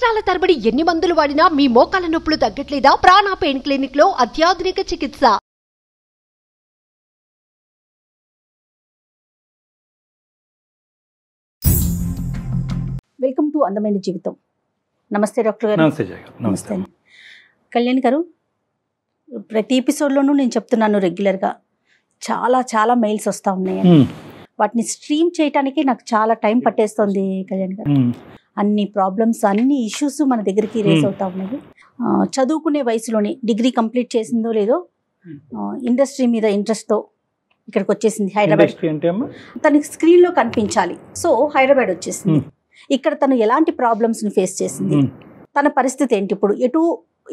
సంవత్సరాల తరబడి ఎన్ని మందులు వాడినా మీ మోకాల నొప్పులు తగ్గట్లేదా? ప్రాణ పెయిన్ క్లినిక్ లో అత్యాధునిక చికిత్స. వెల్కమ్ టు అందమైన జీవితం. నమస్తే డాక్టర్ గారు. నమస్తే జయ గారు. నమస్తే. కళ్యాణ్ గారు, ప్రతి ఎపిసోడ్లోనూ నేను చెప్తున్నాను రెగ్యులర్గా చాలా చాలా మెయిల్స్ వస్తూ ఉన్నాయని. వాటిని స్ట్రీమ్ చేయడానికి నాకు చాలా టైం పట్టేస్తుంది కళ్యాణ్ గారు. అన్ని ప్రాబ్లమ్స్, అన్ని ఇష్యూస్ మన దగ్గరికి రేస్ అవుతా ఉన్నాయి. చదువుకునే వయసులోనే డిగ్రీ కంప్లీట్ చేసిందో లేదో ఇండస్ట్రీ మీద ఇంట్రెస్ట్తో ఇక్కడికి వచ్చేసింది హైదరాబాద్. తనకి స్క్రీన్లో కనిపించాలి, సో హైదరాబాద్ వచ్చేసింది. ఇక్కడ తను ఎలాంటి ప్రాబ్లమ్స్ని ఫేస్ చేసింది, తన పరిస్థితి ఏంటి, ఇప్పుడు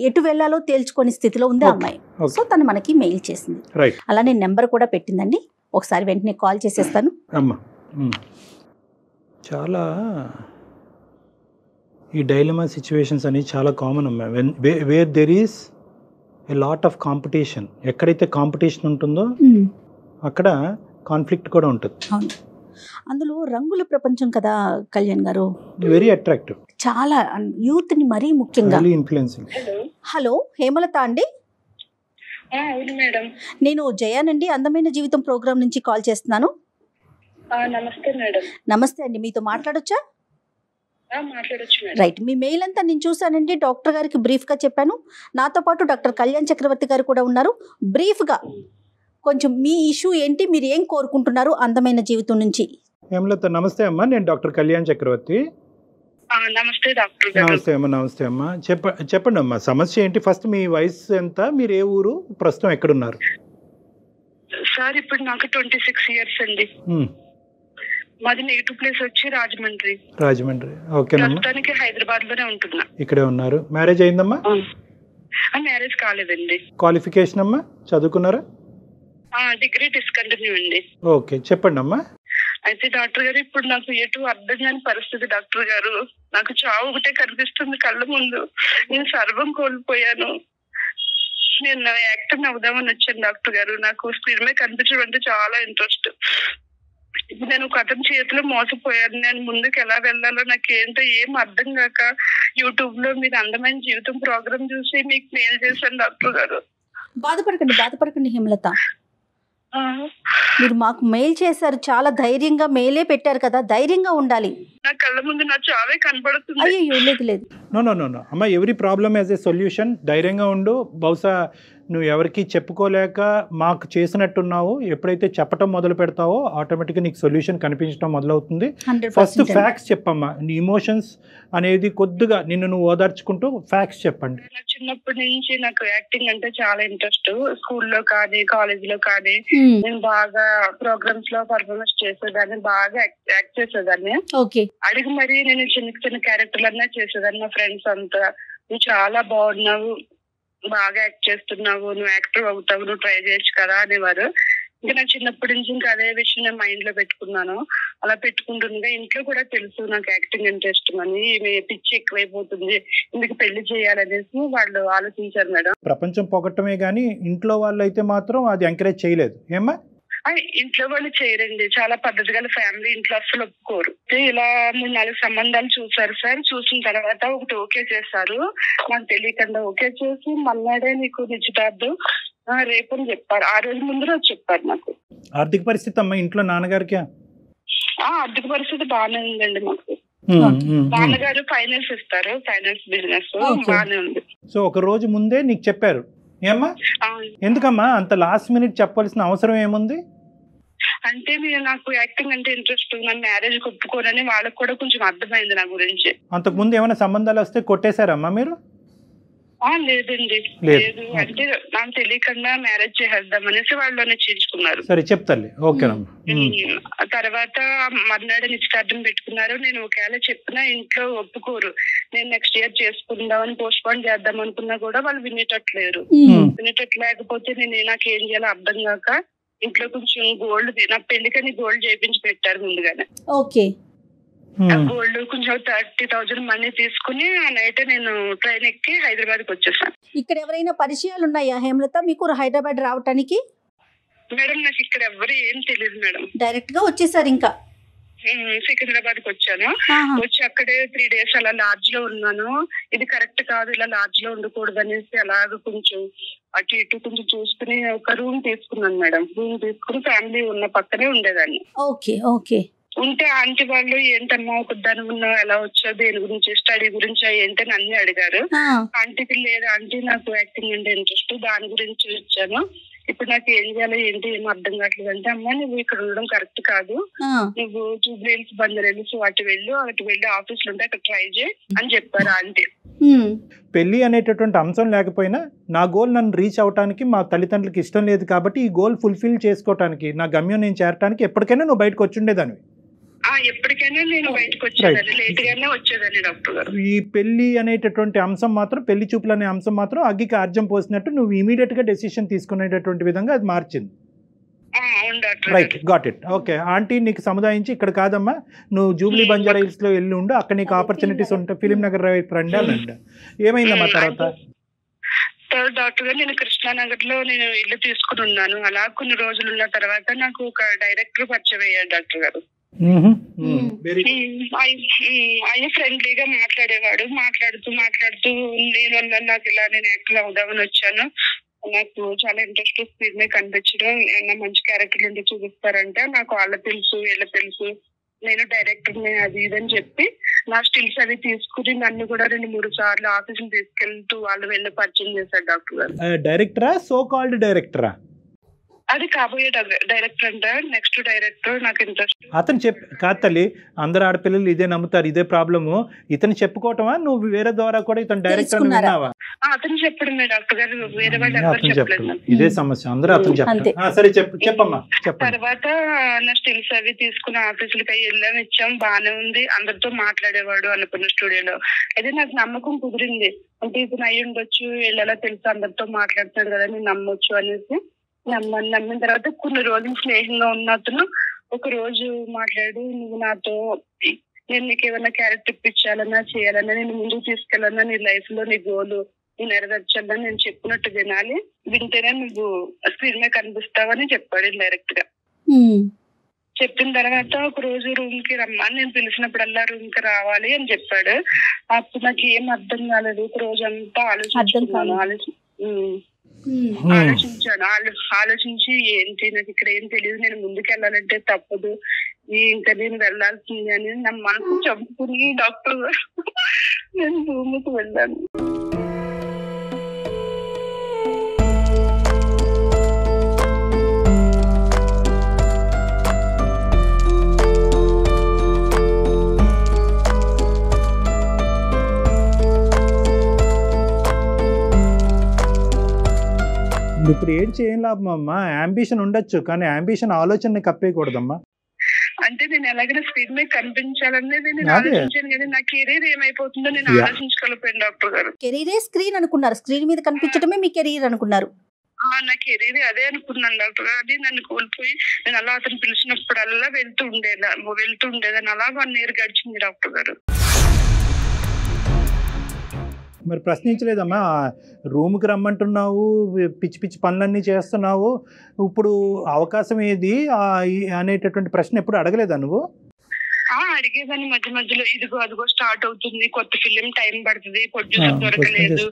ఎటు వెళ్ళాలో తేల్చుకొని స్థితిలో ఉంది ఆ అమ్మాయి. సో తను మనకి మెయిల్ చేసింది. అలానే నెంబర్ కూడా పెట్టిందండి. ఒకసారి వెంటనే కాల్ చేసేస్తాను. చాలా ఈ డైలమా సిచ్యువేషన్స్ అనేవి చాలా కామన్ అమ్మా. Where there is a lot of competition. ఎక్కడైతే కాంపిటీషన్ ఉంటుందో అక్కడ కాన్ఫ్లిక్ట్ కూడా ఉంటుంది. అందులో రంగుల ప్రపంచం కదా కళ్యాణ్ గారు, వెరీ అట్రాక్టివ్, చాలా యూత్ ని మరీ ముఖ్యంగా ఇన్ఫ్లుయెన్సింగ్. హలో హేమలత అండి? అవును మేడం. నేను జయానండి, అందమైన జీవితం ప్రోగ్రామ్ నుంచి కాల్ చేస్తున్నాను. నమస్తే మేడం. నమస్తే అండి, మీతో మాట్లాడొచ్చా? మాట్లాడొచ్చు మేడం. రైట్, మీ మెయిల్ అంతా నేను చూసానండి. డాక్టర్ గారికి బ్రీఫ్గా చెప్పాను. నాతో పాటు డాక్టర్ కళ్యాణ్ చక్రవర్తి గారు కూడా ఉన్నారు. బ్రీఫ్గా కొంచెం మీ ఇష్యూ ఏంటి, మీరు ఏం కోరుకుంటున్నారు అందమైన జీవితం నుంచి? హేమలత నమస్తే అమ్మా, నేను డాక్టర్ కళ్యాణ్ చక్రవర్తి. నమస్తే డాక్టర్ గారు. నమస్తే అమ్మా. నమస్తే అమ్మా. చెప్పండి అమ్మా, సమస్య ఏంటి? ఫస్ట్ మీ వయసు ఎంత, మీరు ఏ ఊరు, ప్రస్తుతం ఎక్కడున్నారు? సార్ ఇప్పుడు నాకు 26 ఇయర్స్ అండి. మాది నెగిటివ్ ప్లేస్ వచ్చి రాజమండ్రి. రాజమండ్రి, ఓకేనమ్మా. ప్రస్తుతానికి హైదరాబాద్ లోనే ఉంటున్నా. ఇక్కడే ఉన్నారు. మ్యారేజ్ అయిందమ్మా? మ్యారేజ్ కాలేదండి. క్వాలిఫికేషన్ అమ్మా, చదువుకున్నారా? డిగ్రీ డిస్కంటిన్యూ అండి. ఓకే, చెప్పండి అమ్మా. అయితే డాక్టర్ గారు, ఇప్పుడు నాకు ఎటు అర్థం కాని పరిస్థితి డాక్టర్ గారు. నాకు చావు ఒకటే కనిపిస్తుంది కళ్ళ ముందు. నేను సర్వం కోల్పోయాను. నేను యాక్టర్ అవుదామని వచ్చాను డాక్టర్ గారు. నాకు స్క్రీన్ మీద కనిపించడం అంటే చాలా ఇంట్రెస్ట్. ఇప్పుడు నేను ఒక అతని చేతిలో మోసపోయాను. నేను ముందుకు ఎలా వెళ్ళాలో నాకు ఏంటో ఏం అర్థం కాక యూట్యూబ్ లో మీరు అందమైన జీవితం ప్రోగ్రామ్ చూసి మీకు మెయిల్ చేశాను డాక్టర్ గారు. బాధపడకండి హేమలత. మీరు మాకు మెయిల్ చేశారు, చాలా ధైర్యంగా మెయిలే పెట్టారు కదా, ధైర్యంగా ఉండాలి. నా కళ్ళ ముందు నా చావే కనబడుతుంది. అయ్యో లేదు. నో అమ్మ, every problem as a solution. ధైర్యంగా ఉండు. బహుశా నువ్వు ఎవరికి చెప్పుకోలేక మాకు చేసినట్టున్నావు. ఎప్పుడైతే చెప్పటం మొదలు పెడతావో ఆటోమేటిక్గా నీకు సొల్యూషన్ కనిపించడం మొదలవుతుంది. ఫస్ట్ ఫ్యాక్ట్స్ చెప్పమ్మా. నీ ఇమోషన్స్ అనేది కొద్దిగా నిన్ను నువ్వు ఓదార్చుకుంటూ ఫ్యాక్ట్స్ చెప్పండి. చిన్నప్పటి నుంచి నాకు యాక్టింగ్ అంటే చాలా ఇంట్రెస్ట్. స్కూల్లో కానీ కాలేజ్ లో కానీ నేను బాగా ప్రోగ్రామ్స్ లో పర్ఫార్మెన్స్ చేసేదాన్ని, బాగా యాక్ట్ చేసేదాన్ని. అడిగి మరి నేను చిన్న క్యారెక్టర్లు అన్నా చేసేదాన్ని. మా ఫ్రెండ్స్ అంతా నువ్వు చాలా బాగున్నావు, బాగా యాక్ట్ చేస్తున్నావు, నువ్వు యాక్టర్ అవుతావు, నువ్వు ట్రై చేయొచ్చు కదా అనేవారు. ఇంకా నాకు చిన్నప్పటి నుంచి ఇంకా అదే విషయం నేను మైండ్ లో పెట్టుకున్నాను. అలా పెట్టుకుంటుండగా ఇంట్లో కూడా తెలుసు నాకు యాక్టింగ్ అంటే ఇష్టం అని. పిచ్చి ఎక్కువైపోతుంది, ఇందుకు పెళ్లి చేయాలనేసి వాళ్ళు ఆలోచించారు మేడం. ప్రపంచం పొగట్టమే గానీ ఇంట్లో వాళ్ళు అయితే మాత్రం అది ఎంకరేజ్ చేయలేదు ఏమ్మా? ఇంట్లో వాళ్ళు చేయరండి. చాలా పద్ధతి గల ఫ్యామిలీ, ఇంట్లో అసలు ఒప్పుకోరు. ఇలా 3-4 సంబంధాలు చూసారు సార్. చూసిన తర్వాత ఒకటి ఓకే చేశారు. నాకు తెలియకుండా ఓకే చేసి మన్నాడే నీకు నిశ్చితార్థం రేపు అని చెప్పారు. ఆ రోజు ముందు రోజు చెప్పారు నాకు. ఆర్థిక పరిస్థితి అమ్మా ఇంట్లో నాన్నగారికి? ఆర్థిక పరిస్థితి బాగానే ఉందండి మాకు. నాన్నగారు ఫైనాన్స్ ఇస్తారు, ఫైనాన్స్ బిజినెస్ బాగానే ఉంది. సో ఒక రోజు ముందే నీకు చెప్పారు ఏమ్మా? ఎందుకమ్మా అంత లాస్ట్ మినిట్ చెప్పాల్సిన అవసరం ఏముంది? అంటే నాకు యాక్టింగ్ అంటే ఇంట్రెస్ట్, నా మ్యారేజ్ ఒప్పుకోనని వాళ్ళకి కూడా కొంచెం అర్థమైంది నా గురించి. అంతకు ముందు ఏమైనా సంబంధాలు వస్తే కొట్టేశారమ్మా మీరు? లేదండి, లేదు. అంటే నాకు తెలియకుండా మ్యారేజ్ చేసేద్దాం అనేసి వాళ్ళు నిశ్చయించుకున్నారు. సరే చెప్తాను. ఓకేనమ్మా. తర్వాత మర్నాడు నిశ్చితార్థం పెట్టుకున్నారు. నేను ఒకవేళ చెప్పినా ఇంట్లో ఒప్పుకోరు. నేను నెక్స్ట్ ఇయర్ చేసుకుందామని పోస్ట్ పోన్ చేద్దాం అనుకున్నా కూడా వాళ్ళు వినేటట్లేరు. వినేటట్లేకపోతే నేను నాకేం చేయాలో అర్థం కాక ఇంట్లో కొంచెం గోల్డ్, నా పెళ్లికని గోల్డ్ చేయించి పెట్టారు ముందుగానే. గోల్డ్ కొంచెం 30,000 మనీ తీసుకుని ఆ నైట్ నేను ట్రైన్ ఎక్కి హైదరాబాద్ కి వచ్చేసాను. ఇక్కడ ఎవరైనా పరిచయాలు ఉన్నాయా హేమలత మీకు హైదరాబాద్ రావటానికి? మేడం నాకు ఇక్కడ ఎవరు ఏం తెలియదు మేడం. డైరెక్ట్ గా వచ్చేసారు ఇంకా? సికింద్రాబాద్ కి వచ్చాను. వచ్చి అక్కడే 3 days అలా లాడ్జ్ లో ఉన్నాను. ఇది కరెక్ట్ కాదు, ఇలా లాడ్జ్ లో ఉండకూడదు అనేసి అలాగ కొంచెం అటు ఇటు కొంచెం చూసుకుని ఒక రూమ్ తీసుకున్నాను మేడం. రూమ్ తీసుకుని ఫ్యామిలీ ఉన్న పక్కనే ఉండేదాన్ని. Okay okay. ఉంటే ఆంటీ వాళ్ళు ఏంటమ్మా ఒకదాని ఉన్నావు, ఎలా వచ్చావు, దేని గురించి, స్టడీ గురించి ఏంటని అన్ని అడిగారు. ఆంటీకి లేదు ఆంటీ నాకు యాక్టింగ్ అంటే ఇంట్రెస్ట్, దాని గురించి వచ్చాను, ఇప్పుడు నాకు ఏం చేయాలో ఏంటి ఏం అర్థం కావట్లేదు అంటే, అమ్మా నువ్వు ఇక్కడ ఉండడం కరెక్ట్ కాదు, నువ్వు జూబ్లీహిల్స్ బంజారాహిల్స్ అటు వెళ్ళి ఆఫీసులు ఉంటే అక్కడ ట్రై చేయి అని చెప్పారు ఆంటీ. పెళ్లి అనేటటువంటి అంశం లేకపోయినా నా గోల్ నన్ను రీచ్ అవడానికి మా తల్లిదండ్రులకి ఇష్టం లేదు కాబట్టి ఈ గోల్ ఫుల్ఫిల్ చేసుకోవడానికి నా గమ్యం నేను చేరడానికి ఎప్పటికైనా నువ్వు బయటకు వచ్చుండేదాన్ని. ఎప్పటికైనా నేను బయటకు వచ్చేదాన్ని, లేట్ గానే వచ్చేదాన్ని డాక్టర్ గారు. ఈ పెళ్లి అనేటటువంటి అంశం మాత్రం, పెళ్లి చూపులు అనే అంశం మాత్రం అగ్గికి ఆర్జం పోసినట్టు నువ్వు ఇమీడియట్ గా డెసిషన్ తీసుకునేటటువంటి విధంగా అది మార్చింది. Right, got it. Okay, aunty నీకు సముదాయించి ఇక్కడ కాదమ్మా నువ్వు జూబ్లీ బంజారాహిల్స్ లో వెళ్ళి ఉండు, అక్కడ నీకు ఆపర్చునిటీస్ ఉంటాయి, ఫిలిం నగర్ రండి అనంట. ఏమైందమ్మా తర్వాత? డాక్టర్ గారు నేను కృష్ణానగర్ లో నేను ఇల్లు తీసుకుని ఉన్నాను. అలా కొన్ని రోజులు ఉన్న తర్వాత నాకు ఒక డైరెక్టర్ పరిచయం అయ్యాడు డాక్టర్ గారు. ఆయన ఫ్రెండ్లీగా మాట్లాడేవాడు. మాట్లాడుతూ నేను నాకు ఇలా నేను యాక్టర్ అవుదామని వచ్చాను, నాకు చాలా ఇంట్రెస్ట్ స్క్రీన్ మీద కనిపించడం, ఏమన్నా మంచి క్యారెక్టర్ ఉంటే చూపిస్తారంటే, నాకు వాళ్ళ తెలుసు వీళ్ళ తెలుసు, నేను డైరెక్టర్ అది ఇదని చెప్పి నా స్టిల్స్ అవి తీసుకుని నన్ను కూడా 2-3 సార్లు ఆఫీసులు తీసుకెళ్తూ వాళ్ళు వెళ్ళి పరిచయం చేశారు డాక్టర్ గారు. డైరెక్టరా, సో కాల్డ్ డైరెక్టరా? అది కాబోయే డైరెక్టర్ అంట, నెక్స్ట్ డైరెక్టర్. నాకు ఇంట్రెస్ట్. అతను కాదు తల్లి, అందరు ఆడపిల్లలు ఇదే నమ్ముతారు, ఇదే ప్రాబ్లము. ఇతను చెప్పుకోవటమా నువ్వు వేరే ద్వారా కూడా ఇతను డైరెక్టర్ విన్నావా? అతను చెప్పడమే డాక్టర్ గారు, వేరే వాళ్ళు ఎవరు చెప్పలేదు. ఇదే సమస్య, అందరూ అతను చెప్తారు. సరే చెప్పమ్మా. తర్వాత నా స్టిల్స్ అవి తీసుకుని ఆఫీసులకి వెళ్ళాం, ఇచ్చాం, బాగానే ఉంది, అందరితో మాట్లాడేవాడు అనుకున్న స్టూడియోలో. అయితే నాకు నమ్మకం కుదిరింది, అంటే ఇతను అయ్యి ఉండొచ్చు, వీళ్ళలా తెలుసు అందరితో మాట్లాడుతాడు కదా, నేను నమ్మొచ్చు అనేసి నమ్మిన తర్వాత కొన్ని రోజులు స్నేహంగా ఉన్న అతను ఒక రోజు మాట్లాడు, నువ్వు నాతో నేను నీకు ఏమైనా క్యారెక్టర్ ఇప్పించాలన్నా చేయాలన్నా, నేను ముందుకు తీసుకెళ్ళాలన్నా, నీ లైఫ్ లో నీ గోలు నీ నెరవేర్చాలన్నా నేను చెప్పినట్టు వినాలి, వింటేనే నువ్వు స్క్రీన్ మీద కనిపిస్తావని చెప్పాడు డైరెక్ట్ గా. చెప్పిన తర్వాత ఒక రోజు రూమ్ కి రమ్మని, నేను పిలిచినప్పుడల్లా రూమ్ కి రావాలి అని చెప్పాడు. అప్పుడు నాకు ఏం అర్థం కాలేదు, ఒక రోజు అంతా ఆలోచించి ఏంటి నాకు ఇక్కడ ఏం తెలియదు, నేను ముందుకు వెళ్ళాలంటే తప్పదు, ఇంకా నేను వెళ్ళాల్సింది అని నా మనసు చంపుకుని డాక్టర్ నేను రూమ్కి వెళ్ళాను. ఇప్పుడు ఏం చేయం లాభం అమ్మా, అంబిషన్ ఉండొచ్చు కానీ అంబిషన్ ఆలోచన కప్పేయకూడదమ్మా. అంటే నేను ఎలాగైనా స్క్రీన్ మీద కనిపించాలనేది నేను ఆలోచించాను, కానీ నా కెరీర్ ఏమైపోతుందో నేను ఆలోచించుకోలేకపోయాను డాక్టర్ గారు. కెరీరే స్క్రీన్ అనుకున్నారు, స్క్రీన్ మీద కనిపించడమే మీ కెరీర్ అనుకున్నారు. నా కెరీర్ అదే అనుకున్నాను డాక్టర్ గారు. అది నన్ను కోల్పోయి నేను అలా అతను పిలిచినప్పుడల్లా వెళ్తూ ఉండేదాన్ని. అలా 1 year గడిచింది డాక్టర్ గారు. మరి ప్రశ్నించలేదమ్మా, రూమ్కి రమ్మంటున్నావు, పిచ్చి పిచ్చి పనులన్నీ చేస్తున్నావు, ఇప్పుడు అవకాశం ఏది అనేటటువంటి ప్రశ్న ఎప్పుడు అడగలేదా నువ్వు? అడిగేదాన్ని మధ్యలో, ఇదిగో అదిగో స్టార్ట్ అవుతుంది, కొత్త ఫిలిం టైం పడుతుంది, ప్రొడ్యూసర్ దొరకలేదు,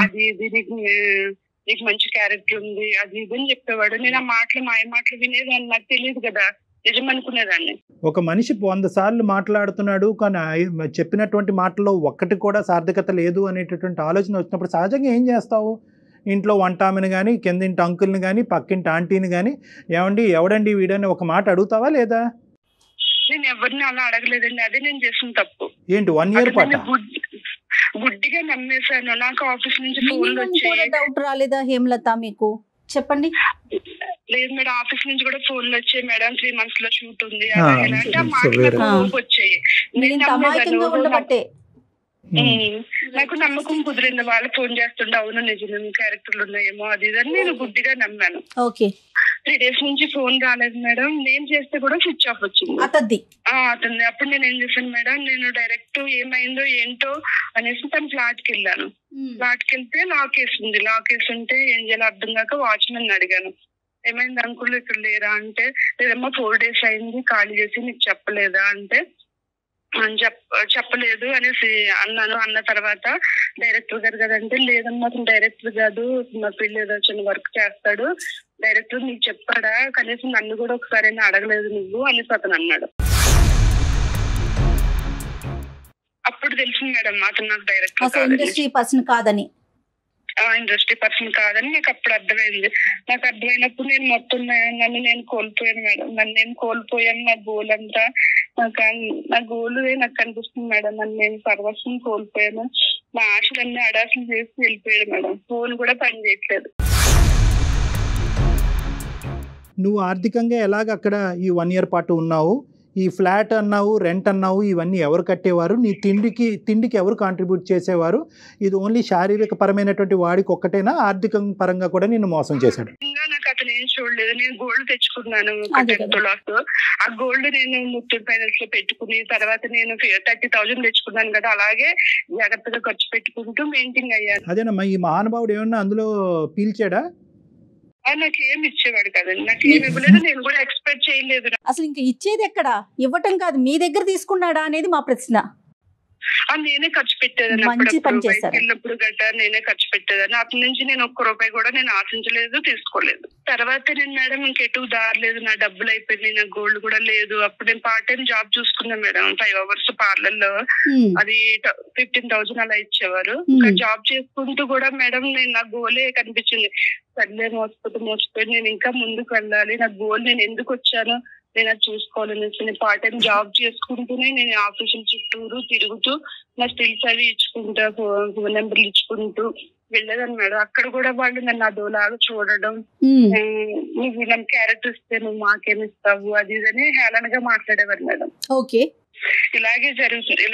అది ఇది నీకు మంచి క్యారెక్టర్ ఉంది, అది ఇది అని చెప్పేవాడు. నేను ఆ మాయ మాటలు వినేదాన్ని, నాకు తెలియదు కదా, నిజం అనుకునేదాన్ని. ఒక మనిషి 100 సార్లు మాట్లాడుతున్నాడు కానీ చెప్పినటువంటి మాటల్లో ఒక్కటి కూడా సార్థకత లేదు అనేటటువంటి ఆలోచన వచ్చినప్పుడు సహజంగా ఏం చేస్తావు? ఇంట్లో వంట ఆమెను కానీ, కిందింటి అంకుల్ని కానీ, పక్కింటి ఆంటీని కానీ, ఎవడండి వీడని ఒక మాట అడుగుతావా లేదా? నేను ఎవరిని అలా అడగలేదండి, అదే నేను చేసిన తప్పు. ఏంటి 1 year పాటు గుడ్డిగా నమ్మేశాను. నాకు ఆఫీస్ నుంచి ఫోన్లు వచ్చాయి. డౌట్ రాలేదా హేమలత మీకు? చెప్పండి. లేదు మేడం, ఆఫీస్ నుంచి కూడా ఫోన్లు వచ్చాయి, మేడం 3 months లో షూట్ ఉంది వచ్చాయి. నాకు నమ్మకం కుదిరింది, వాళ్ళు ఫోన్ చేస్తుండే, అవును నిజమే క్యారెక్టర్లు ఉన్నాయేమో అది ఇదని నేను గుడ్డిగా నమ్మాను. 3 days నుంచి ఫోన్ రాలేదు మేడం, నేను చేస్తే కూడా స్విచ్ ఆఫ్ వచ్చింది అతన్ని. అప్పుడు నేను ఏం చేశాను మేడం, నేను డైరెక్ట్ ఏమైందో ఏంటో అనేసి తన ఫ్లాట్ కి వెళ్ళాను. ఫ్లాట్ కి వెళ్తే లాక్ వేసి ఉంటే ఏం చేయాలో అర్థం కాక వాచ్మెన్ అడిగాను, ఏమైంది అంకుల్ ఇక్కడ లేరా అంటే, లేదమ్మా 4 days అయింది ఖాళీ చేసి నీకు చెప్పలేదా అంటే, చెప్పలేదు అనేసి అన్నాను. అన్న తర్వాత డైరెక్టర్ గారు కదంటే, లేదమ్మా అతను డైరెక్టర్ కాదు, మా పిల్ల ఏదో చిన్న వర్క్ చేస్తాడు, డైరెక్టర్ నీకు చెప్పాడా, కనీసం నన్ను కూడా ఒకసారి అడగలేదు నువ్వు అనేసి అతను అన్నాడు. అప్పుడు తెలిసింది మేడం అతను నాకు డైరెక్టర్ ఇండస్ట్రీ పర్సన్ కాదని. ఇండస్ట్రీ పర్సన్ కాదని నాకు అప్పుడు అర్థమైంది. నాకు అర్థమైనప్పుడు నేను మొత్తం నన్ను నేను కోల్పోయాను మేడం. నన్ను నేను కోల్పోయాను. నా గోల్ అంతా నా గోల్ నాకు కనిపిస్తుంది మేడం. నన్ను నేను సర్వస్వం కోల్పోయాను. నా ఆశలన్నీ అడాసలు చేసి వెళ్ళిపోయాడు మేడం. ఫోన్ కూడా పని చేయట్లేదు. నువ్వు ఆర్థికంగా ఎలాగ అక్కడ ఈ 1 year పాటు ఉన్నావు? ఈ ఫ్లాట్ అన్నావు, రెంట్ అన్నావు, ఇవన్నీ ఎవరు కట్టేవారు? నీ తిండికి ఎవరు కాంట్రిబ్యూట్ చేసేవారు? ఇది ఓన్లీ శారీరక పరమైనటువంటి వాడికి ఒక్కటేనా, ఆర్థిక పరంగా కూడా నిన్ను మోసం చేశాడు? నాకు అతను ఏం చూడలేదు. నేను గోల్డ్ తెచ్చుకున్నాను 10 తులాస్. ఆ గోల్డ్ నేను ముత్తూట్ ఫైనాన్స్ లో పెట్టుకుని తర్వాత నేను 30,000 తెచ్చుకున్నాను కదా, అలాగే జాగ్రత్తగా ఖర్చు పెట్టుకుంటూ మెయింటైన్ అయ్యాను. అదేనమ్మా, ఈ మహానుభావుడు ఏమన్నా అందులో పీల్చాడా? నాకేం ఇచ్చేవాడు కదండి, నాకేం ఇవ్వలేదు. నేను కూడా ఎక్స్పెక్ట్ చేయలేదు. అసలు ఇంకా ఇచ్చేది ఎక్కడ, ఇవ్వటం కాదు, మీ దగ్గర తీసుకున్నాడా అనేది మా ప్రశ్న. నేనే ఖర్చు పెట్టేదాన్ని. వెళ్ళినప్పుడు గట్రా నేనే ఖర్చు పెట్టేదాన్ని. అప్పటి నుంచి నేను 1 రూపాయి కూడా నేను ఆశించలేదు, తీసుకోలేదు. తర్వాత నేను మేడం ఇంకెటు దారి లేదు, నా డబ్బులు అయిపోయింది, నా గోల్డ్ కూడా లేదు. అప్పుడు నేను పార్ట్ టైం జాబ్ చూసుకున్నాను మేడం. 5 hours పార్లర్ లో, అది 15,000 అలా ఇచ్చేవారు. జాబ్ చేసుకుంటూ కూడా మేడం నేను నా గోలే కనిపించింది. సర్లే మోసపోయి నేను ఇంకా ముందుకు వెళ్ళాలి, నా గోల్ నేను ఎందుకు వచ్చాను నేను అది చూసుకోవాలనేసి నేను పార్ట్ టైం జాబ్ చేసుకుంటూనే నేను ఆఫీసుల చుట్టూరు తిరుగుతూ నా స్టిల్స్ అవి ఇచ్చుకుంటా, ఫోన్ నెంబర్లు ఇచ్చుకుంటూ వెళ్ళేదాన్ని మేడం. అక్కడ కూడా వాళ్ళు నన్ను అదోలాగా చూడడం, నువ్వు నన్ను క్యారెక్టర్ ఇస్తే నువ్వు మాకేమిస్తావు అది ఇదని హేళనగా మాట్లాడేవారు మేడం. ఓకే, ఇలాగే జరుగుతుంది.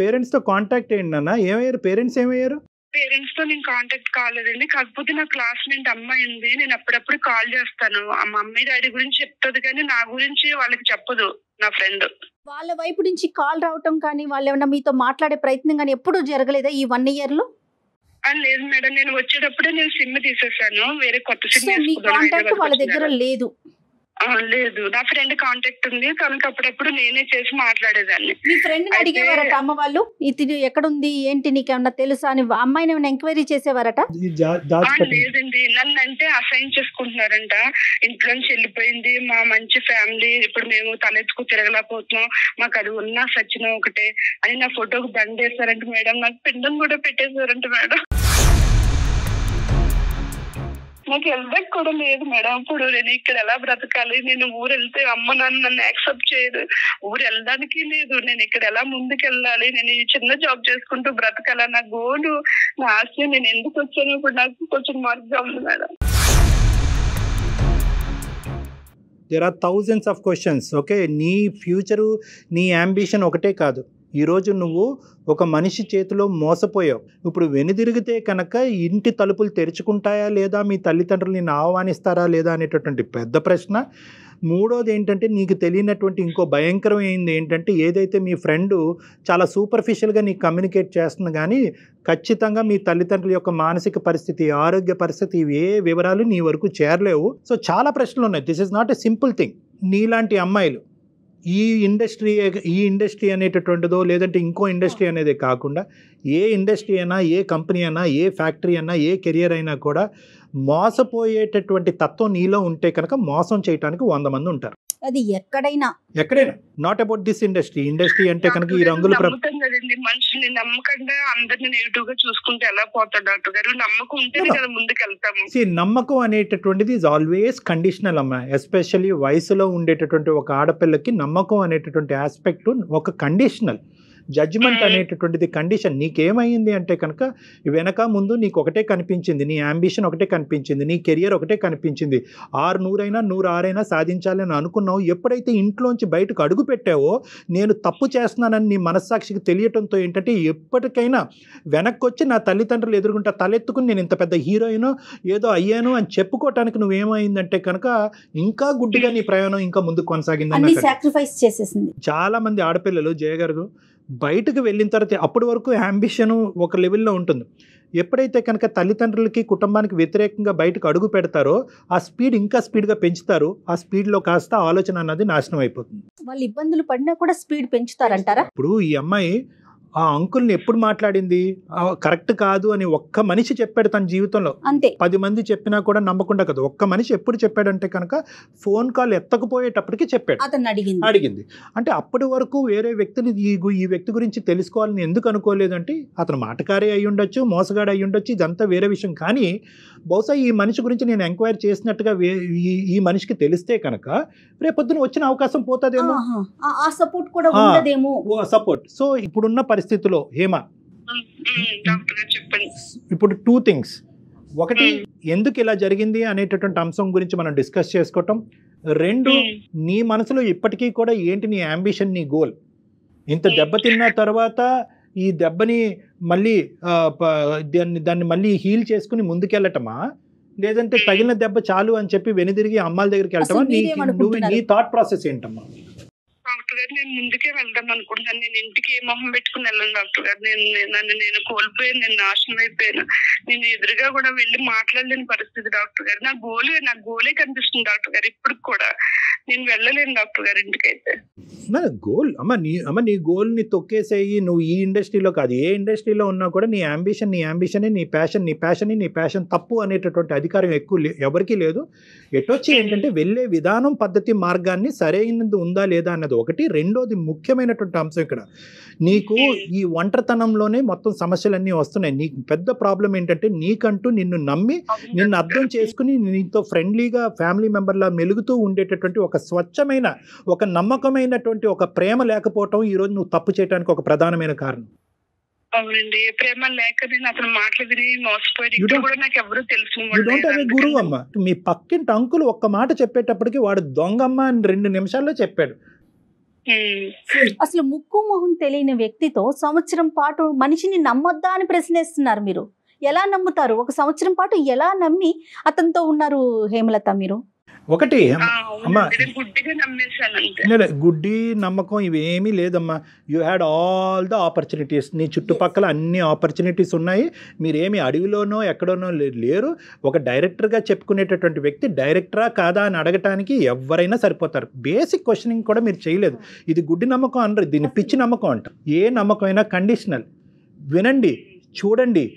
పేరెంట్స్ తో కాంటాక్ట్ ఏంటి నాన్న? ఏమయ్యారు పేరెంట్స్? ఏమయ్యారు పేరెంట్స్ తో నేను కాంటాక్ట్ కాలేదండి. కాకపోతే నా క్లాస్మేట్ అమ్మాయి ఉంది, నేను అప్పుడప్పుడు కాల్ చేస్తాను. ఆ మమ్మీ డాడీ గురించి చెప్తుంది కానీ నా గురించి వాళ్ళకి చెప్పదు. నా ఫ్రెండ్ వాళ్ళ వైపు నుంచి కాల్ రావటం కానీ వాళ్ళు ఏమన్నా మీతో మాట్లాడే ప్రయత్నం కానీ ఎప్పుడు జరగలేదా ఈ 1 year లో? లేదు మేడం, నేను వచ్చేటప్పుడే నేను సిమ్ తీసేసాను, వేరే కొత్త సిమ్. మీ కాంటాక్ట్ వాళ్ళ దగ్గర లేదు? లేదు, నా ఫ్రెండ్ కాంటాక్ట్ ఉంది, తనకి అప్పుడప్పుడు నేనే చేసి మాట్లాడేదాన్ని. మీ ఫ్రెండ్ అడిగేవారట అమ్మ వాళ్ళు, ఇది ఎక్కడుంది ఏంటి నీకేమన్నా తెలుసా అని అమ్మాయిని ఏమైనా ఎంక్వైరీ చేసేవారట? లేదండి, నన్ను అంటే అసైన్ చేసుకుంటున్నారంట. ఇంట్లోంచి వెళ్ళిపోయింది, మా మంచి ఫ్యామిలీ, ఇప్పుడు మేము తలెత్తుకు తిరగలేకపోతున్నాం, మాకు అది ఉన్నా సచిన ఒకటే అని నా ఫోటోకి దండేశారంట మేడం. నాకు పిండం కూడా పెట్టేశారంట మేడం. నాకు వెళ్ళడానికి కూడా లేదు మేడం. ఇప్పుడు నేను ఇక్కడ ఎలా బ్రతకాలి? నేను ఊరు వెళ్తే అమ్మ నాన్న నన్ను యాక్సెప్ట్ చేయదు, ఊరు వెళ్ళడానికి లేదు. నేను ఇక్కడ ఎలా ముందుకు వెళ్ళాలి? నేను ఈ చిన్న జాబ్ చేసుకుంటూ బ్రతకాల? నా గోలు, నా ఆశ, నేను ఎందుకు వచ్చాను ఇప్పుడు నాకు కొంచెం మార్పుగా ఉంది madam. There are thousands of questions. Okay, నీ ఫ్యూచరు, నీ యాంబిషన్ ఒకటే కాదు. ఈరోజు నువ్వు ఒక మనిషి చేతిలో మోసపోయావు. ఇప్పుడు వెనుదిరిగితే కనుక ఇంటి తలుపులు తెరుచుకుంటాయా లేదా, మీ తల్లిదండ్రులు నిన్ను ఆహ్వానిస్తారా లేదా అనేటటువంటి పెద్ద ప్రశ్న. మూడోది ఏంటంటే, నీకు తెలియనటువంటి ఇంకో భయంకరమైంది ఏంటంటే, ఏదైతే మీ ఫ్రెండు చాలా సూపర్ఫిషియల్గా నీకు కమ్యూనికేట్ చేస్తుంది కానీ ఖచ్చితంగా మీ తల్లిదండ్రుల యొక్క మానసిక పరిస్థితి, ఆరోగ్య పరిస్థితి, ఏ వివరాలు నీ వరకు చేరలేవు. సో చాలా ప్రశ్నలు ఉన్నాయి. This is not a simple thing. నీలాంటి అమ్మాయిలు ఈ ఇండస్ట్రీ అనేటటువంటిదో లేదంటే ఇంకో ఇండస్ట్రీ అనేదే కాకుండా ఏ ఇండస్ట్రీ అయినా, ఏ కంపెనీ అయినా, ఏ ఫ్యాక్టరీ అయినా, ఏ కెరియర్ అయినా కూడా మోసపోయేటటువంటి తత్వం నీలో ఉంటే కనుక మోసం చేయడానికి 100 మంది ఉంటారు. అది ఎక్కడైనా నాట్ అబౌట్ దిస్ ఇండస్ట్రీ అంటే కనుక ఈ రంగులు కదండి. మనుషుల్ని నమ్మకంగా అందరిని నెగిటివ్ గా చూసుకుంటే ఎలా పోతాడు డాక్టర్ గారు? నమ్మకం ఉంటేనే కదా ముందుకు వెళ్తాము. నమ్మకం అనేటటువంటిది ఈజ్ ఆల్వేస్ కండిషనల్ అమ్మా. ఎస్పెషల్లీ వయసులో ఉండేటటువంటి ఒక ఆడపిల్లకి నమ్మకం అనేటటువంటి ఆస్పెక్ట్ ఒక కండిషనల్. జడ్జిమెంట్ అనేటటువంటిది కండిషన్. నీకేమైంది అంటే కనుక వెనక ముందు నీకు ఒకటే కనిపించింది, నీ అంబిషన్ ఒకటే కనిపించింది, నీ కెరియర్ ఒకటే కనిపించింది. 100 అయినా 106 సాధించాలని అనుకున్నావు. ఎప్పుడైతే ఇంట్లోంచి బయటకు అడుగు పెట్టావో, నేను తప్పు చేస్తున్నానని నీ మనస్సాక్షికి తెలియటంతో ఏంటంటే ఎప్పటికైనా వెనక్కి వచ్చి నా తల్లిదండ్రులు ఎదుర్కొంటా తలెత్తుకుని నేను ఇంత పెద్ద హీరోయినో ఏదో అయ్యాను అని చెప్పుకోవటానికి నువ్వేమైందంటే కనుక ఇంకా గుడ్డిగా నీ ప్రయాణం ఇంకా ముందుకు కొనసాగింది. చాలా మంది ఆడపిల్లలు జయ గారు బయటకు వెళ్ళిన తర్వాత అప్పటి వరకు యాంబిషన్ ఒక లెవెల్లో ఉంటుంది. ఎప్పుడైతే కనుక తల్లిదండ్రులకి కుటుంబానికి వ్యతిరేకంగా బయటకు అడుగు పెడతారో ఆ స్పీడ్ ఇంకా స్పీడ్గా పెంచుతారు. ఆ స్పీడ్లో కాస్త ఆలోచన అన్నది నాశనం అయిపోతుంది. వాళ్ళు ఇబ్బందులు పడినా కూడా స్పీడ్ పెంచుతారంటారా? ఇప్పుడు ఈ అమ్మాయి ఆ అంకుల్ని ఎప్పుడు మాట్లాడింది, కరెక్ట్ కాదు అని ఒక్క మనిషి చెప్పాడు తన జీవితంలో. అంతే, 10 మంది చెప్పినా కూడా నమ్మకుండా కదా. ఒక్క మనిషి ఎప్పుడు చెప్పాడంటే కనుక ఫోన్ కాల్ ఎత్తకపోయేటప్పటికి చెప్పాడు, అతను అడిగింది. అంటే అప్పటి వరకు వేరే వ్యక్తిని ఈ వ్యక్తి గురించి తెలుసుకోవాలని ఎందుకు అనుకోలేదంటే అతను మాటకారి అయి ఉండొచ్చు, మోసగాడు అయి ఉండొచ్చు, ఇదంతా వేరే విషయం. కానీ బహుశా ఈ మనిషి గురించి నేను ఎంక్వైరీ చేసినట్టుగా ఈ మనిషికి తెలిస్తే కనుక రేపొద్దున వచ్చిన అవకాశం పోతుందేమో, ఆ సపోర్ట్ కూడా ఉండదేమో. సపోర్ట్. సో ఇప్పుడున్న పరిస్థితిలో హేమ ఇప్పుడు 2 things. ఒకటి, ఎందుకు ఇలా జరిగింది అనేటటువంటి అంశం గురించి మనం డిస్కస్ చేసుకోవటం. 2, నీ మనసులో ఇప్పటికీ కూడా ఏంటి నీ యాంబిషన్, నీ గోల్. ఇంత దెబ్బతిన్న తర్వాత ఈ దెబ్బని మళ్ళీ దాన్ని మళ్ళీ హీల్ చేసుకుని ముందుకెళ్ళటమా, లేదంటే తగిలిన దెబ్బ చాలు అని చెప్పి వెనుదిరిగి అమ్మాల దగ్గరికి వెళ్ళటమా? నీ థాట్ ప్రాసెస్ ఏంటమ్మా? డాక్టర్ గారు నేను ముందుకే వెళ్దాం అనుకుంటున్నాను. నేను ఇంటికి ఏ మొహం పెట్టుకుని వెళ్ళను డాక్టర్ గారు. నేను కోల్పోయాను, నేను నాశనం అయిపోయాను. నేను ఎదురుగా కూడా వెళ్ళి మాట్లాడలేని పరిస్థితి డాక్టర్ గారు. నా గోలే కనిపిస్తుంది డాక్టర్ గారు. ఇప్పుడు కూడా నేను వెళ్ళలేను డాక్టర్ గారు ఇంటికైతే. గోల్ నీ గోల్ని తొక్కేసేయి. నువ్వు ఈ ఇండస్ట్రీలో కాదు, ఏ ఇండస్ట్రీలో ఉన్నా కూడా నీ యాంబిషన్ నీ ప్యాషన్ తప్పు అనేటటువంటి అధికారం ఎవరికీ లేదు. ఎటొచ్చి ఏంటంటే వెళ్ళే విధానం, పద్ధతి, మార్గాన్ని సరైనది ఉందా లేదా అన్నది ఒకటి. రెండోది ముఖ్యమైనటువంటి అంశం ఇక్కడ, నీకు ఈ ఒంటరితనంలోనే మొత్తం సమస్యలన్నీ వస్తున్నాయి. నీకు పెద్ద ప్రాబ్లం ఏంటంటే నీకంటూ నిన్ను నమ్మి, నిన్ను అర్థం చేసుకుని, నీతో ఫ్రెండ్లీగా ఫ్యామిలీ మెంబర్లా మెలుగుతూ ఉండేటటువంటి ఒక స్వచ్ఛమైన, ఒక నమ్మకమైనటువంటి ఒక ప్రేమ లేకపోవటం ఈరోజు నువ్వు తప్పు చేయడానికి ఒక ప్రధానమైన కారణం. అవునండి, ప్రేమ లేక నేను అతను మాటలు విని మోసపోయి కూడా నాకు ఎవరు తెలుసు. గురువు అమ్మ, మీ పక్కింటి అంకులు ఒక్క మాట చెప్పేటప్పటికి వాడు దొంగమ్మ అని 2 నిమిషాల్లో చెప్పాడు. అసలు ముక్కు మొహం తెలియని వ్యక్తితో సంవత్సరం పాటు మనిషిని నమ్మొద్దా అని ప్రశ్నిస్తున్నారు మీరు. ఎలా నమ్ముతారు? 1 సంవత్సరం పాటు ఎలా నమ్మి అతనితో ఉన్నారు హేమలత మీరు? ఒకటి అమ్మా, గుడ్డి నమ్మకం ఇవేమీ లేదమ్మా. You had all the opportunities. నీ చుట్టుపక్కల అన్ని ఆపర్చునిటీస్ ఉన్నాయి. మీరేమి అడవిలోనో ఎక్కడోనో లేరు. ఒక డైరెక్టర్గా చెప్పుకునేటటువంటి వ్యక్తి డైరెక్టరా కాదా అని అడగటానికి ఎవరైనా సరిపోతారు. బేసిక్ క్వశ్చనింగ్ కూడా మీరు చేయలేదు. ఇది గుడ్డి నమ్మకం అనరు, దీన్ని పిచ్చి నమ్మకం అంట. ఏ నమ్మకం అయినా కండిషనల్. వినండి, చూడండి,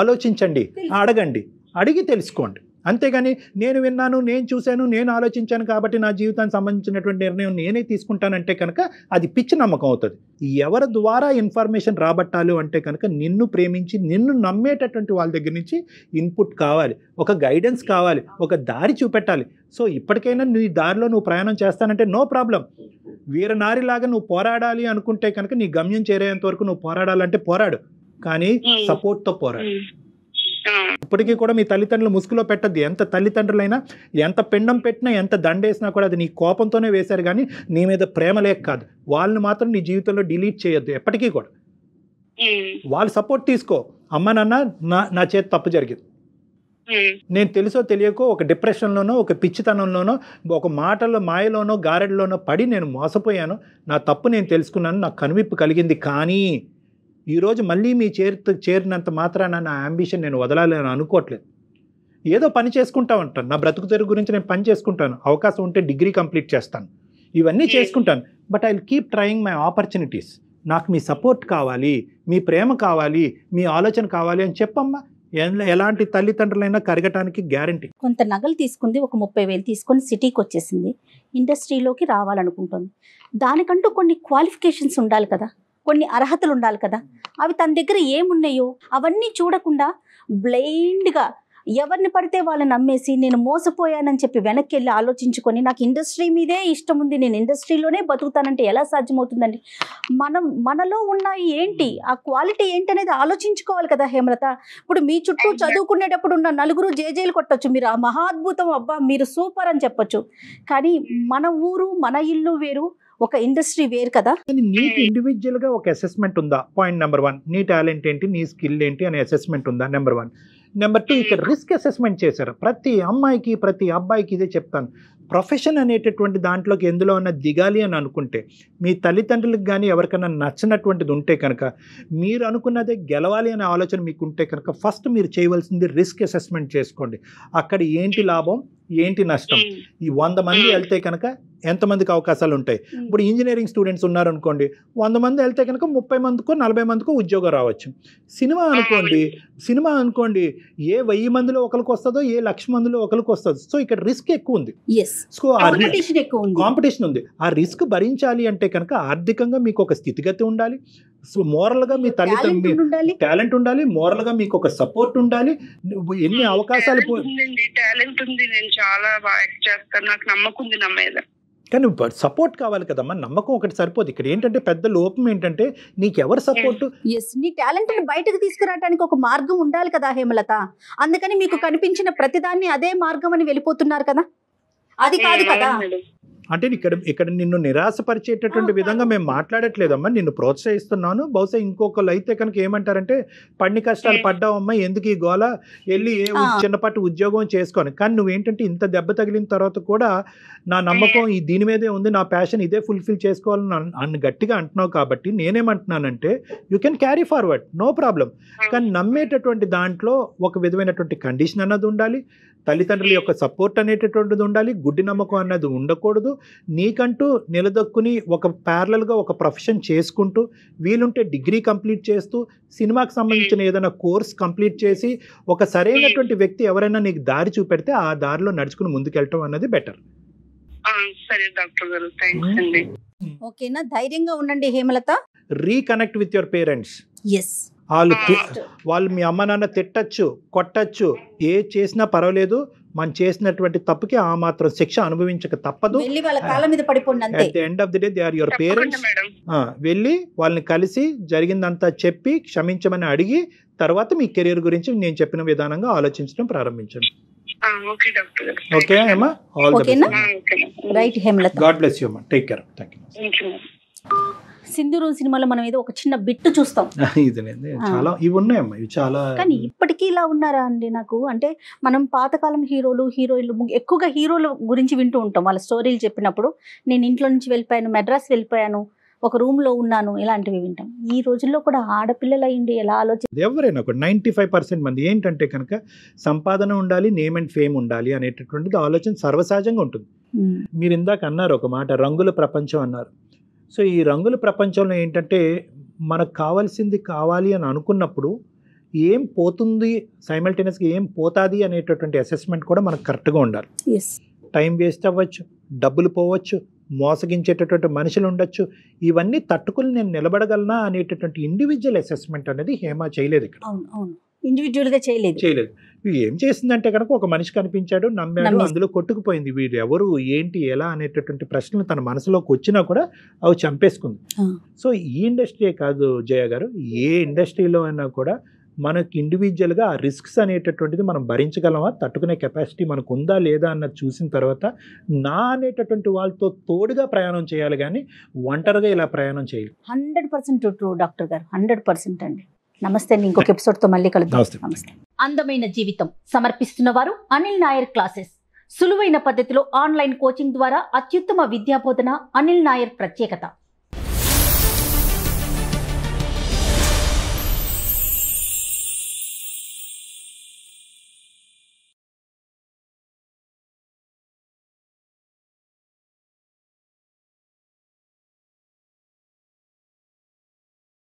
ఆలోచించండి, అడగండి, అడిగి తెలుసుకోండి. అంతేగాని నేను విన్నాను, నేను చూశాను, నేను ఆలోచించాను కాబట్టి నా జీవితానికి సంబంధించినటువంటి నిర్ణయం నేనే తీసుకుంటానంటే కనుక అది పిచ్చి నమ్మకం అవుతుంది. ఎవరి ద్వారా ఇన్ఫర్మేషన్ రాబట్టాలి అంటే కనుక నిన్ను ప్రేమించి నిన్ను నమ్మేటటువంటి వాళ్ళ దగ్గర నుంచి ఇన్పుట్ కావాలి, ఒక గైడెన్స్ కావాలి, ఒక దారి చూపెట్టాలి. సో ఇప్పటికైనా నీ దారిలో నువ్వు ప్రయాణం చేస్తానంటే నో ప్రాబ్లం. వీరనారిలాగా నువ్వు పోరాడాలి అనుకుంటే కనుక నీ గమ్యం చేరేంత వరకు నువ్వు పోరాడాలంటే పోరాడు, కానీ సపోర్ట్తో పోరాడు. ఇప్పటికీ కూడా మీ తల్లిదండ్రులు ముసుగులో పెట్టద్దు. ఎంత తల్లిదండ్రులైనా ఎంత పిండం పెట్టినా ఎంత దండేసినా కూడా అది నీ కోపంతోనే వేశారు, కానీ నీ మీద ప్రేమ లేక కాదు. వాళ్ళని మాత్రం నీ జీవితంలో డిలీట్ చేయొద్దు ఎప్పటికీ కూడా. వాళ్ళ సపోర్ట్ తీసుకో. అమ్మ నాన్న నా చేతి తప్పు జరిగింది, నేను తెలుసో తెలియకో ఒక డిప్రెషన్లోనో, ఒక పిచ్చితనంలోనో, ఒక మాటల్లో మాయలోనో గారెడ్లోనో పడి నేను మోసపోయాను, నా తప్పు నేను తెలుసుకున్నాను, నాకు కనువిప్పు కలిగింది. కానీ ఈరోజు మళ్ళీ మీ చేరినంత మాత్రాన నా అంబిషన్ నేను వదలాలని అనుకోవట్లేదు. ఏదో పని చేసుకుంటా ఉంటాను, నా బ్రతుకు తెరుగు గురించి నేను పని చేసుకుంటాను, అవకాశం ఉంటే డిగ్రీ కంప్లీట్ చేస్తాను, ఇవన్నీ చేసుకుంటాను. But I will keep trying my opportunities. నాకు మీ సపోర్ట్ కావాలి, మీ ప్రేమ కావాలి, మీ ఆలోచన కావాలి అని చెప్పమ్మా. ఎలాంటి తల్లిదండ్రులైనా కరగటానికి గ్యారంటీ. కొంత నగలు తీసుకుంది, ఒక 30,000 తీసుకొని సిటీకి వచ్చేసింది, ఇండస్ట్రీలోకి రావాలనుకుంటుంది. దానికంటూ కొన్ని క్వాలిఫికేషన్స్ ఉండాలి కదా, కొన్ని అర్హతలు ఉండాలి కదా. అవి తన దగ్గర ఏమున్నాయో అవన్నీ చూడకుండా బ్లైండ్గా ఎవరిని పడితే వాళ్ళని నమ్మేసి నేను మోసపోయానని చెప్పి వెనక్కి వెళ్ళి ఆలోచించుకొని నాకు ఇండస్ట్రీ మీదే ఇష్టం ఉంది, నేను ఇండస్ట్రీలోనే బతుకుతానంటే ఎలా సాధ్యమవుతుందండి? మనలో ఉన్న ఏంటి, ఆ క్వాలిటీ ఏంటనేది ఆలోచించుకోవాలి కదా హేమలత. ఇప్పుడు మీ చుట్టూ చదువుకునేటప్పుడు ఉన్న నలుగురు జేజేలు కొట్టచ్చు, మీరు ఆ మహాద్భుతం, అబ్బా మీరు సూపర్ అని చెప్పొచ్చు. కానీ మన ఊరు మన ఇల్లు వేరు, ఒక ఇండస్ట్రీ వేరు కదా. నీకు ఇండివిజువల్గా ఒక అసెస్మెంట్ ఉందా? Point number 1. నీ టాలెంట్ ఏంటి, నీ స్కిల్ ఏంటి అనే అసెస్మెంట్ ఉందా? నెంబర్ 1. నెంబర్ 2 ఇక్కడ రిస్క్ అసెస్మెంట్ చేశారు. ప్రతి అమ్మాయికి ప్రతి అబ్బాయికి ఇదే చెప్తాను, ప్రొఫెషన్ అనేటటువంటి దాంట్లోకి ఎందులో ఉన్న దిగాలి అని అనుకుంటే, మీ తల్లిదండ్రులకు కానీ ఎవరికైనా నచ్చినటువంటిది ఉంటే కనుక, మీరు అనుకున్నదే గెలవాలి అనే ఆలోచన మీకు ఉంటే కనుక, ఫస్ట్ మీరు చేయవలసింది రిస్క్ అసెస్మెంట్ చేసుకోండి. అక్కడ ఏంటి లాభం, ఏంటి నష్టం, ఈ 100 మంది వెళ్తే కనుక ఎంతమందికి అవకాశాలు ఉంటాయి. ఇప్పుడు ఇంజనీరింగ్ స్టూడెంట్స్ ఉన్నారనుకోండి, 100 మంది వెళ్తే కనుక 30 మందికో 40 మందికో ఉద్యోగం రావచ్చు. సినిమా అనుకోండి ఏ 1000 మందిలో ఒకరికి వస్తుందో, ఏ 1,00,000 మందిలో ఒకరికి వస్తుందో. సో ఇక్కడ రిస్క్ ఎక్కువ ఉంది, సో కాంపిటీషన్ ఉంది. ఆ రిస్క్ భరించాలి అంటే కనుక ఆర్థికంగా మీకు ఒక స్థితిగతి ఉండాలి, సో మోరల్గా మీ తల్లిదండ్రులు టాలెంట్ ఉండాలి, మోరల్గా మీకు ఒక సపోర్ట్ ఉండాలి. ఎన్ని అవకాశాలు టాలెంట్ ఉంది, నేను చాలా బాగా యాక్ట్ చేస్తాను, నాకు నమ్మకం ఉంది నా మీద. కానీ సపోర్ట్ కావాలి కదమ్మా, నమ్మకం ఒకటి సరిపోదు. ఇక్కడ ఏంటంటే పెద్ద లోపం ఏంటంటే నీకెవరు సపోర్ట్. నీ టాలెంట్ బయటకు తీసుకురావడానికి ఒక మార్గం ఉండాలి కదా హేమలత. అందుకని మీకు కనిపించిన ప్రతిదాన్ని అదే మార్గం అని వెళ్ళిపోతున్నారు కదా, అది కాదు కదా. అంటే ఇక్కడ నిన్ను నిరాశపరిచేటటువంటి విధంగా మేము మాట్లాడట్లేదమ్మా, నిన్ను ప్రోత్సహిస్తున్నాను. బహుశా ఇంకొకళ్ళు అయితే కనుక ఏమంటారంటే, పడిన కష్టాలు పడ్డావమ్మా, ఎందుకు ఈ గోల, వెళ్ళి చిన్నపాటి ఉద్యోగం చేసుకొని. కానీ నువ్వేంటంటే ఇంత దెబ్బ తగిలిన తర్వాత కూడా నా నమ్మకం దీని మీదే ఉంది, నా ప్యాషన్ ఇదే ఫుల్ఫిల్ చేసుకోవాలని గట్టిగా అంటున్నావు. కాబట్టి నేనేమంటున్నానంటే you can carry forward, no problem. కానీ నమ్మేటటువంటి దాంట్లో ఒక విధమైనటువంటి కండిషన్ అన్నది ఉండాలి, తల్లిదండ్రుల యొక్క సపోర్ట్ అనేటటువంటిది ఉండాలి, గుడ్డి నమ్మకం అన్నది ఉండకూడదు. నీకంటూ నిలదొక్కుని ఒక ప్యారలల్గా ఒక ప్రొఫెషన్ చేసుకుంటూ, వీలుంటే డిగ్రీ కంప్లీట్ చేస్తూ, సినిమాకి సంబంధించిన ఏదైనా కోర్స్ కంప్లీట్ చేసి, ఒక సరైనటువంటి వ్యక్తి ఎవరైనా నీకు దారి చూపెడితే ఆ దారిలో నడుచుకుని ముందుకెళ్ళటం అన్నది బెటర్. సరే డాక్టర్ గారు, థాంక్స్ అండి. ఓకేనా, ధైర్యంగా ఉండండి Hemalatha. Reconnect with your parents. Yes, వాళ్ళు మీ అమ్మ నాన్న తిట్టచ్చు, కొట్టచ్చు, ఏ చేసినా పర్వాలేదు, మనం చేసినటువంటి తప్పుకి ఆ మాత్రం శిక్ష అనుభవించక తప్పదు. At the end of the day they are your parents. వెళ్ళి వాళ్ళని కలిసి జరిగిందంతా చెప్పి క్షమించమని అడిగి తర్వాత మీ కెరీర్ గురించి నేను చెప్పిన విధానంగా ఆలోచించడం ప్రారంభించండి. ఓకే అమ్మా, all the best. Right Hemalatha, God bless you అమ్మా, టేక్ కేర్. థాంక్యూ. సింధూరు సినిమాలో మనం ఏదో ఒక చిన్న బిట్టు చూస్తాం, చాలా ఇవి ఉన్నాయమ్మా, ఇవి చాలా. కానీ ఇప్పటికీ ఇలా ఉన్నారా అండి? నాకు అంటే మనం పాతకాలం హీరోలు హీరోయిన్లు ఎక్కువగా హీరోల గురించి వింటూ ఉంటాం, వాళ్ళ స్టోరీలు చెప్పినప్పుడు నేను ఇంట్లో నుంచి వెళ్ళిపోయాను, మెడ్రాస్ వెళ్ళిపోయాను, ఒక రూమ్ లో ఉన్నాను, ఇలాంటివి వింటాం. ఈ రోజుల్లో కూడా ఆడపిల్లలు అయ్యింది ఎలా ఎవరైనా కూడా 95% మంది ఏంటంటే కనుక సంపాదన ఉండాలి, నేమ్ అండ్ ఫేమ్ ఉండాలి అనేటటువంటిది ఆలోచన సర్వసహజంగా ఉంటుంది. మీరు ఇందాక అన్నారు ఒక మాట, రంగుల ప్రపంచం అన్నారు. సో ఈ రంగుల ప్రపంచంలో ఏంటంటే మనకు కావాల్సింది కావాలి అని అనుకున్నప్పుడు ఏం పోతుంది, సైమల్టేనియస్గా ఏం పోతుంది అనేటటువంటి అసెస్మెంట్ కూడా మనకు కరెక్ట్గా ఉండాలి. టైం వేస్ట్ అవ్వచ్చు, డబ్బులు పోవచ్చు, మోసగించేటటువంటి మనుషులు ఉండొచ్చు, ఇవన్నీ తట్టుకుని నేను నిలబడగలనా అనేటటువంటి ఇండివిజువల్ అసెస్మెంట్ అనేది హేమ చేయలేదు. ఇక్కడ ఇండివిజువల్గా చేయలేదు. ఏం చేసిందంటే కనుక ఒక మనిషి కనిపించాడు, నమ్మాడు, అందులో కొట్టుకుపోయింది. వీడు ఎవరు, ఏంటి, ఎలా అనేటటువంటి ప్రశ్నలు తన మనసులోకి వచ్చినా కూడా అవి చంపేసుకుంది. సో ఈ ఇండస్ట్రీయే కాదు జయ గారు, ఏ ఇండస్ట్రీలో అయినా కూడా మనకి ఇండివిజువల్గా ఆ రిస్క్స్ అనేటటువంటిది మనం భరించగలమా, తట్టుకునే కెపాసిటీ మనకు ఉందా లేదా అన్నది చూసిన తర్వాత నా అనేటటువంటి వాళ్ళతో తోడుగా ప్రయాణం చేయాలి, కానీ ఒంటరిగా ఇలా ప్రయాణం చేయాలి. 100% ట్రూ డాక్టర్ గారు, 100% అండి. నమస్తే అండి, ఇంకొక ఎపిసోడ్తో మళ్ళీ కలుద్దాం. నమస్తే. అందమైన జీవితం సమర్పిస్తున్న వారు అనిల్ నాయర్ క్లాసెస్. సులువైన పద్ధతిలో ఆన్లైన్ కోచింగ్ ద్వారా అత్యుత్తమ విద్యాబోధన అనిల్ నాయర్ ప్రత్యేకత.